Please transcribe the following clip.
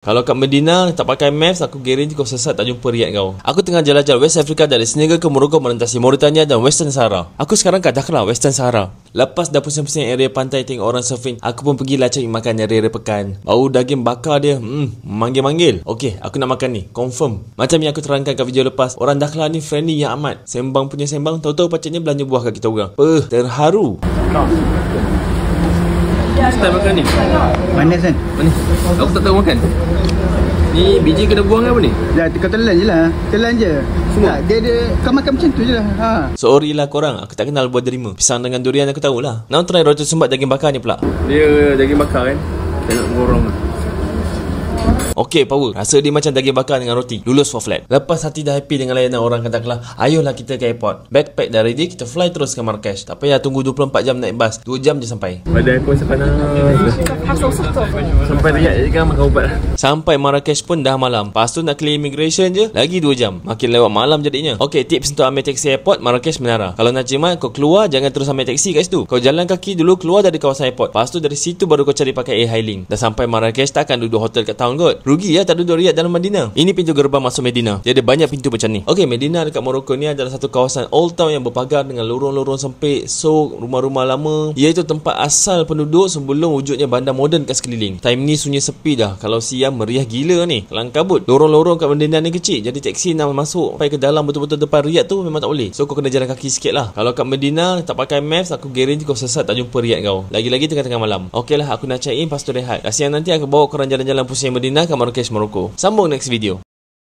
Kalau kat Medina tak pakai maps, aku guarantee kau sesat tak jumpa Riyadh kau. Aku tengah jalan-jalan West Africa dari Senegal ke Morocco melintasi Mauritania dan Western Sahara. Aku sekarang kat Dakhla, Western Sahara. Lepas dah pusing-pusing area pantai tengok orang surfing, aku pun pergilah cari makan area pekan. Bau daging bakar dia, manggil-manggil. Okey, aku nak makan ni, confirm. Macam yang aku terangkan kat video lepas, orang Dakhla ni friendly yang amat. Sembang punya sembang, tahu-tahu paciknya belanja buah kat kita orang. Terharu. Start makan ni. Manis kan? Manis. Aku tak tahu makan. Ni biji kena buang apa ni? Dah, kau telan je lah. Telan je. Semua? Dia kau makan macam tu je lah. Sorry lah korang, aku tak kenal buah derima. Pisang dengan durian aku tahulah. Now try roti sumbat daging bakar ni pula. Dia daging bakar kan? Tengok gorong. Okey, power. Rasa dia macam daging bakar dengan roti. Lulus for flat. Lepas hati dah happy dengan layanan orang kata kelah, ayolah kita ke airport. Backpack dah ready, kita fly terus ke Marrakesh. Tak payah tunggu 24 jam naik bas. 2 jam je sampai. Badan aku rasa panas. Sampai Riyadh je kan makan ubat. Sampai Marrakesh pun dah malam. Lepas tu nak clear immigration je, lagi 2 jam. Makin lewat malam jadinya. Okey, tips untuk ambil taksi airport Marrakesh Menara. Kalau nak jimat, kau keluar, jangan terus ambil taksi kat situ. Kau jalan kaki dulu keluar dari kawasan airport. Lepas tu dari situ baru kau cari pakai air-hailing. Dah sampai Marrakesh takkan duduk hotel kat town kot. Rugi ya tak duduk Riyadh dalam Medina. Ini pintu gerbang masuk Medina. Dia ada banyak pintu macam ni. Okey, Medina dekat Morocco ni adalah satu kawasan old town yang berpagar dengan lorong-lorong sempit, sok, rumah-rumah lama. Iaitu tempat asal penduduk sebelum wujudnya bandar moden kat sekeliling. Time ni sunyi sepi dah. Kalau siang meriah gila ni. Kelang kabut. Lorong-lorong kat Medina ni kecil. Jadi taksi nak masuk sampai ke dalam betul-betul depan Riyadh tu memang tak boleh. So kau kena jalan kaki sikit lah. Kalau kat Medina tak pakai maps, aku guarantee kau sesat tak jumpa Riyadh kau. Lagi-lagi tengah-tengah malam. Okey lah, aku nak check in, lepas tu rehat. Siang nanti aku bawa korang jalan-jalan pusing Medina ke Marrakesh, Morocco. Sambung next video.